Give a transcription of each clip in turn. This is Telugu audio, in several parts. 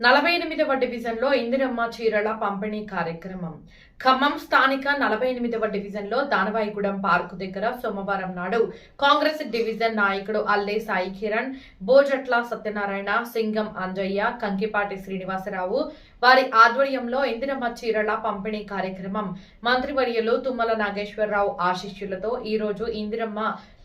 48వ డివిజన్లో ఇందిరమ్మ చీరల పంపిణీ కార్యక్రమం. ఖమ్మం స్థానిక 48వ డివిజన్లో దానవాయిగూడెం పార్కు దగ్గర సోమవారం నాడు కాంగ్రెస్ డివిజన్ నాయకుడు అల్లే సాయి కిరణ్, బోజట్ల సత్యనారాయణ, సింగం అంజయ్య, కంకిపాటి శ్రీనివాసరావు వారి ఆధ్వర్యంలో ఇందిరమ్మ చీరల పంపిణీ కార్యక్రమం మంత్రివర్యులు తుమ్మల నాగేశ్వరరావు ఆశీస్సులతో ఈరోజు ఇందిరమ్మ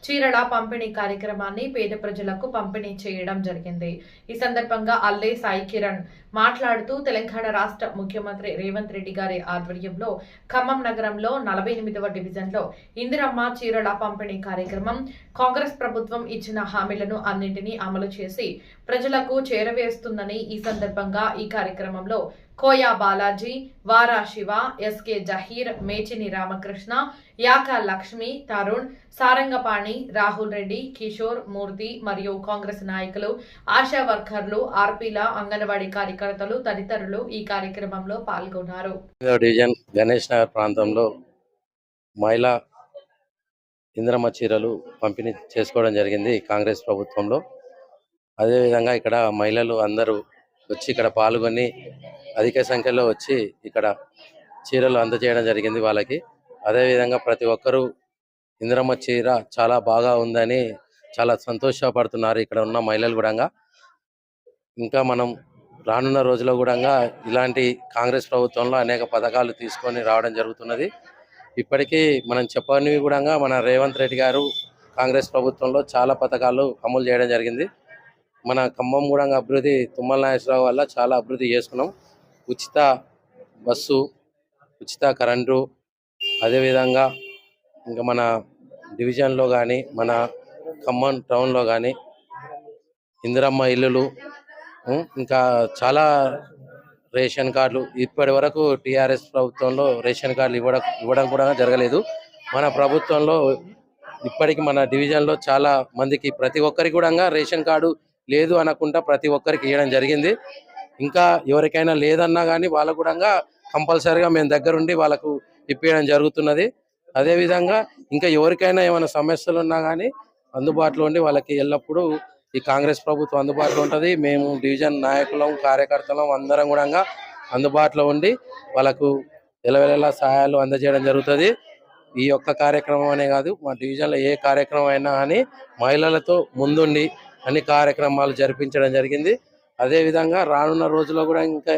చీరల పంపిణీ కార్యక్రమాన్ని పేద ప్రజలకు పంపిణీ చేయడం జరిగింది. ఈ సందర్భంగా అల్లే సాయి కిరణ్ మాట్లాడుతూ తెలంగాణ రాష్ట్ర ముఖ్యమంత్రి రేవంత్ రెడ్డి గారి ఆధ్వర్యంలో ఖమ్మం నగరంలో 48వ డివిజన్లో ఇందిరమ్మ చీరల పంపిణీ కార్యక్రమం కాంగ్రెస్ ప్రభుత్వం ఇచ్చిన హామీలను అన్నింటినీ అమలు చేసి ప్రజలకు చేరవేస్తుందని ఈ సందర్భంగా ఈ కార్యక్రమంలో కోయా బాలాజీ, వారా శివ, ఎస్కే జహీర్, మేచిని రామకృష్ణ, యాక లక్ష్మి, తరుణ్, సారంగపాణి, రాహుల్ రెడ్డి, కిషోర్, మూర్తి మరియు కాంగ్రెస్ నాయకులు, ఆశా వర్కర్లు, ఆర్పీల, అంగన్వాడీ కార్యకర్తలు తదితరులు ఈ కార్యక్రమంలో పాల్గొన్నారు. డివిజన్ గణేష్ నగర్ ప్రాంతంలో మహిళా ఇందిరమ్మ చీరలు పంపిణీ చేసుకోవడం జరిగింది కాంగ్రెస్ ప్రభుత్వంలో. అదేవిధంగా ఇక్కడ మహిళలు అందరూ వచ్చి ఇక్కడ పాల్గొని అధిక సంఖ్యలో వచ్చి ఇక్కడ చీరలు అందజేయడం జరిగింది వాళ్ళకి. అదేవిధంగా ప్రతి ఒక్కరూ ఇందిరమ్మ చీర చాలా బాగా ఉందని చాలా సంతోషపడుతున్నారు ఇక్కడ ఉన్న మహిళలు కూడా. ఇంకా మనం రానున్న రోజుల్లో కూడా ఇలాంటి కాంగ్రెస్ ప్రభుత్వంలో అనేక పథకాలు తీసుకొని రావడం జరుగుతున్నది. ఇప్పటికీ మనం చెప్పనివి కూడా మన రేవంత్ రెడ్డి గారు కాంగ్రెస్ ప్రభుత్వంలో చాలా పథకాలు అమలు చేయడం జరిగింది. మన ఖమ్మం కూడా అభివృద్ధి తుమ్మల నాగేశ్వరరావు వల్ల చాలా అభివృద్ధి చేసుకున్నాం. ఉచిత బస్సు, ఉచిత కరెంటు, అదేవిధంగా ఇంకా మన డివిజన్లో కానీ మన ఖమ్మం టౌన్లో కానీ ఇందిరమ్మ ఇల్లులు, ఇంకా చాలా రేషన్ కార్డులు. ఇప్పటి వరకు టీఆర్ఎస్ ప్రభుత్వంలో రేషన్ కార్డులు ఇవ్వడం కూడా జరగలేదు. మన ప్రభుత్వంలో ఇప్పటికి మన డివిజన్లో చాలా మందికి ప్రతి ఒక్కరికి కూడా రేషన్ కార్డు లేదు అనకుండా ప్రతి ఒక్కరికి ఇవ్వడం జరిగింది. ఇంకా ఎవరికైనా లేదన్నా కానీ వాళ్ళకు కూడా కంపల్సరీగా మేము దగ్గరుండి వాళ్ళకు ఇప్పించడం జరుగుతున్నది. అదేవిధంగా ఇంకా ఎవరికైనా ఏమైనా సమస్యలు ఉన్నా కానీ అందుబాటులో ఉండి వాళ్ళకి ఎల్లప్పుడూ ఈ కాంగ్రెస్ ప్రభుత్వం అందుబాటులో ఉంటుంది. మేము డివిజన్ నాయకులం, కార్యకర్తలం అందరం కూడా అందుబాటులో ఉండి వాళ్ళకు ఎలవెలా సహాయాలు అందజేయడం జరుగుతుంది. ఈ యొక్క కార్యక్రమం అనే కాదు, మా డివిజన్లో ఏ కార్యక్రమం అయినా కానీ మహిళలతో ముందుండి అన్ని కార్యక్రమాలు జరిపించడం జరిగింది. అదేవిధంగా రానున్న రోజుల్లో కూడా ఇంకా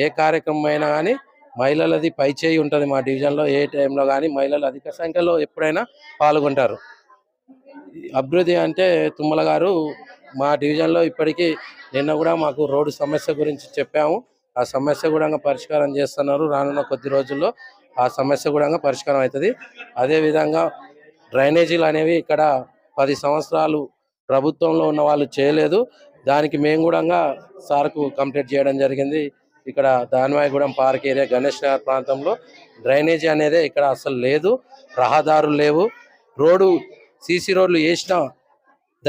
ఏ కార్యక్రమం అయినా కానీ మహిళలది పై చేయి ఉంటుంది. మా డివిజన్లో ఏ టైంలో కానీ మహిళలు అధిక సంఖ్యలో ఎప్పుడైనా పాల్గొంటారు. అభివృద్ధి అంటే తుమ్మల గారు మా డివిజన్లో ఇప్పటికీ నిన్న కూడా మాకు రోడ్డు సమస్య గురించి చెప్పాము. ఆ సమస్య కూడా పరిష్కారం చేస్తున్నారు. రానున్న కొద్ది రోజుల్లో ఆ సమస్య కూడా పరిష్కారం అవుతుంది. అదేవిధంగా డ్రైనేజీలు అనేవి ఇక్కడ 10 సంవత్సరాలు ప్రభుత్వంలో ఉన్న వాళ్ళు చేయలేదు. దానికి మేము కూడా సార్కు కంప్లీట్ చేయడం జరిగింది. ఇక్కడ దానవాయిగూడెం పార్క్ ఏరియా గణేష్ నగర్ ప్రాంతంలో డ్రైనేజీ అనేది ఇక్కడ అసలు లేదు, రహదారులు లేవు. రోడ్డు సీసీ రోడ్లు వేసిన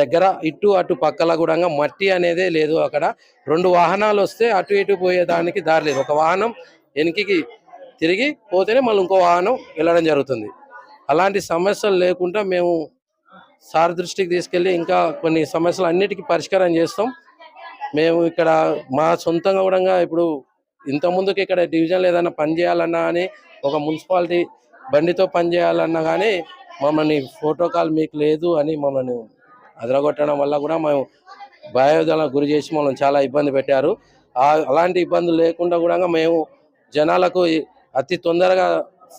దగ్గర ఇటు అటు పక్కల కూడా మట్టి అనేదే లేదు. అక్కడ 2 వాహనాలు వస్తే అటు ఇటు పోయేదానికి దారి లేదు. ఒక వాహనం వెనక్కి తిరిగి పోతేనే మళ్ళీ ఇంకో వాహనం వెళ్ళడం జరుగుతుంది. అలాంటి సమస్యలు లేకుండా మేము సార్ దృష్టికి తీసుకెళ్ళి ఇంకా కొన్ని సమస్యలు అన్నిటికీ పరిష్కారం చేస్తాం. మేము ఇక్కడ మా సొంతంగా కూడా ఇప్పుడు ఇంతకుముందుకు ఇక్కడ డివిజన్లో ఏదైనా పని చేయాలన్నా కానీ ఒక మున్సిపాలిటీ బండితో పని చేయాలన్నా కానీ మమ్మల్ని ప్రోటోకాల్ మీకు లేదు అని మమ్మల్ని అదరగొట్టడం వల్ల కూడా మేము భయోదలకు గురి చేసి మమ్మల్ని చాలా ఇబ్బంది పెట్టారు. అలాంటి ఇబ్బందులు లేకుండా కూడా మేము జనాలకు అతి తొందరగా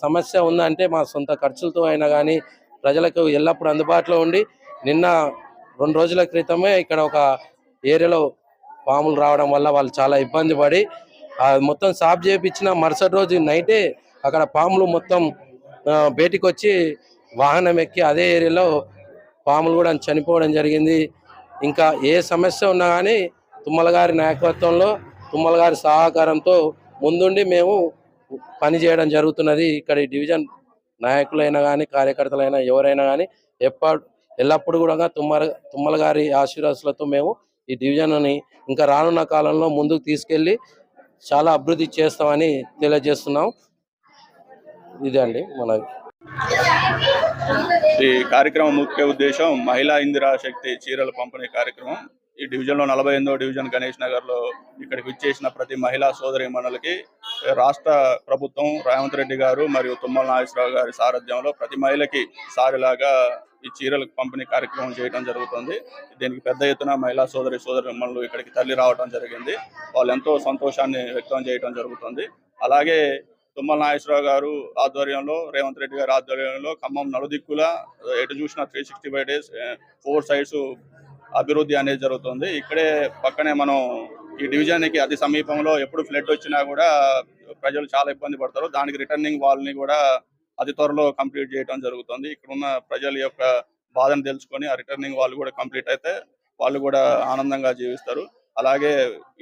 సమస్య ఉందంటే మా సొంత ఖర్చులతో అయినా కానీ ప్రజలకు ఎల్లప్పుడూ అందుబాటులో ఉండి, నిన్న 2 రోజుల క్రితమే ఇక్కడ ఒక ఏరియాలో పాములు రావడం వల్ల వాళ్ళు చాలా ఇబ్బంది పడి మొత్తం సాఫ్ చేయించిన మరుసటి రోజు నైటే అక్కడ పాములు మొత్తం బయటికి వచ్చి వాహనం ఎక్కి అదే ఏరియాలో పాములు కూడా చనిపోవడం జరిగింది. ఇంకా ఏ సమస్య ఉన్నా కానీ తుమ్మల గారి నాయకత్వంలో, తుమ్మల గారి సహకారంతో ముందుండి మేము పని చేయడం జరుగుతున్నది. ఇక్కడ డివిజన్ నాయకులైనా కానీ కార్యకర్తలైనా ఎవరైనా కానీ ఎల్లప్పుడూ కూడా తుమ్మల గారి ఆశీర్వాదాలతో మేము ఈ డివిజన్ని ఇంకా రానున్న కాలంలో ముందుకు తీసుకెళ్ళి చాలా అభివృద్ధి చేస్తామని తెలియజేస్తున్నాం. ఇదే అండి మన ఈ కార్యక్రమం ముఖ్య ఉద్దేశం మహిళా ఇందిరా శక్తి చీరల పంపిణీ కార్యక్రమం. ఈ డివిజన్లో 48వ డివిజన్ గణేష్ నగర్లో ఇక్కడికి విచ్చేసిన ప్రతి మహిళా సోదరీమణులకి రాష్ట్ర ప్రభుత్వం రేవంత్ రెడ్డి గారు మరియు తుమ్మల నాగేశ్వరరావు గారి సారథ్యంలో ప్రతి మహిళకి సారిలాగా ఈ చీరలకు పంపిణీ కార్యక్రమం చేయడం జరుగుతుంది. దీనికి పెద్ద ఎత్తున మహిళా సోదరీమణులు ఇక్కడికి తరలి రావడం జరిగింది. వాళ్ళు ఎంతో సంతోషాన్ని వ్యక్తం చేయడం జరుగుతుంది. అలాగే తుమ్మల నాగేశ్వరరావు గారు ఆధ్వర్యంలో, రేవంత్ రెడ్డి గారి ఆధ్వర్యంలో ఖమ్మం నలుదిక్కుల ఎటు చూసినా 365 డేస్ 4 సైడ్స్ అభివృద్ధి అనేది జరుగుతుంది. ఇక్కడే పక్కనే మనం ఈ డివిజన్కి అతి సమీపంలో ఎప్పుడు ఫ్లడ్ వచ్చినా కూడా ప్రజలు చాలా ఇబ్బంది పడతారు. దానికి రిటర్నింగ్ వాల్ని కూడా అతి త్వరలో కంప్లీట్ చేయడం జరుగుతుంది. ఇక్కడ ఉన్న ప్రజల యొక్క బాధను తెలుసుకొని ఆ రిటర్నింగ్ వాళ్ళు కూడా కంప్లీట్ అయితే వాళ్ళు కూడా ఆనందంగా జీవిస్తారు. అలాగే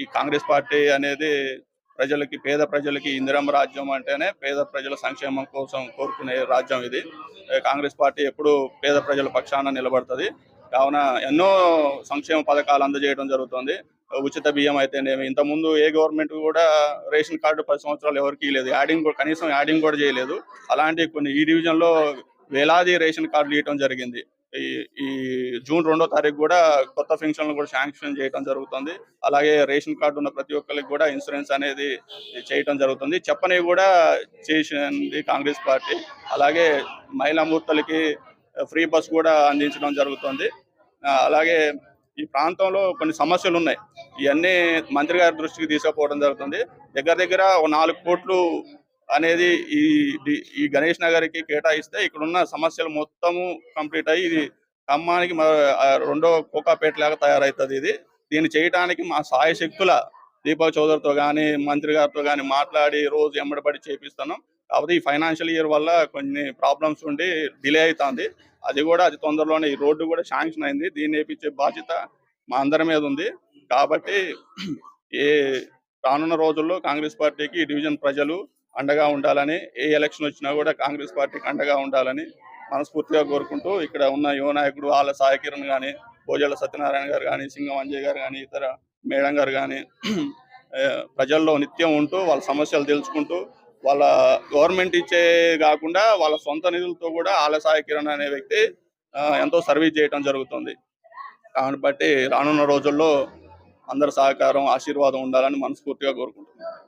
ఈ కాంగ్రెస్ పార్టీ అనేది ప్రజలకి, పేద ప్రజలకి ఇందిరమ్మ రాజ్యం అంటేనే పేద ప్రజల సంక్షేమం కోసం కోరుకునే రాజ్యం ఇది. కాంగ్రెస్ పార్టీ ఎప్పుడు పేద ప్రజల పక్షాన నిలబడుతుంది. కావున ఎన్నో సంక్షేమ పథకాలు అందజేయడం జరుగుతుంది. ఉచిత బియ్యం అయితేనేమి, ఇంతకుముందు ఏ గవర్నమెంట్ కూడా రేషన్ కార్డు 10 సంవత్సరాలు ఎవరికి లేదు, కనీసం యాడింగ్ కూడా చేయలేదు. అలాంటి కొన్ని ఈ డివిజన్లో వేలాది రేషన్ కార్డులు ఇవ్వడం జరిగింది. ఈ జూన్ 2వ తారీఖు కూడా కొత్త పెన్షన్లు కూడా శాంక్షన్ చేయడం జరుగుతుంది. అలాగే రేషన్ కార్డు ఉన్న ప్రతి ఒక్కరికి కూడా ఇన్సూరెన్స్ అనేది చేయడం జరుగుతుంది. చెప్పని కూడా చేసింది కాంగ్రెస్ పార్టీ. అలాగే మహిళా మూర్తులకి ఫ్రీ బస్ కూడా అందించడం జరుగుతుంది. అలాగే ఈ ప్రాంతంలో కొన్ని సమస్యలు ఉన్నాయి. ఇవన్నీ మంత్రి గారి దృష్టికి తీసుకుపోవడం జరుగుతుంది. దగ్గర ఒక 4 కోట్లు అనేది ఈ గణేష్ నగర్కి కేటాయిస్తే ఇక్కడున్న సమస్యలు మొత్తము కంప్లీట్ అయ్యి ఇది ఖమ్మానికి రెండో కోకాపేట లాగా తయారవుతుంది. దీన్ని చేయడానికి మా సాయశక్తుల దీపక్ చౌదరితో కానీ, మంత్రి గారితో కానీ మాట్లాడి రోజు ఎమ్మడిపడి చేపిస్తున్నాం. కాకపోతే ఈ ఫైనాన్షియల్ ఇయర్ వల్ల కొన్ని ప్రాబ్లమ్స్ ఉండి డిలే అవుతుంది. అది కూడా అతి తొందరలోనే ఈ రోడ్డు కూడా శాంక్షన్ అయింది. దీన్ని వేయించే బాధ్యత మా అందరి మీద ఉంది. కాబట్టి రానున్న రోజుల్లో కాంగ్రెస్ పార్టీకి డివిజన్ ప్రజలు అండగా ఉండాలని, ఏ ఎలక్షన్ వచ్చినా కూడా కాంగ్రెస్ పార్టీకి అండగా ఉండాలని మనస్ఫూర్తిగా కోరుకుంటూ, ఇక్కడ ఉన్న యువ నాయకుడు ఆళ్ళ సాయి కిరణ్ కానీ, భోజాల సత్యనారాయణ గారు కానీ, సింగం అంజయ్ గారు కానీ, ఇతర మేడం గారు కానీ ప్రజల్లో నిత్యం ఉంటూ వాళ్ళ సమస్యలు తెలుసుకుంటూ, వాళ్ళ గవర్నమెంట్ ఇచ్చే కాకుండా వాళ్ళ సొంత నిధులతో కూడా ఆళ్ళ సాయి కిరణ్ అనే వ్యక్తి ఎంతో సర్వీస్ చేయడం జరుగుతుంది. కాబట్టి రానున్న రోజుల్లో అందరి సహకారం, ఆశీర్వాదం ఉండాలని మనస్ఫూర్తిగా కోరుకుంటున్నాను.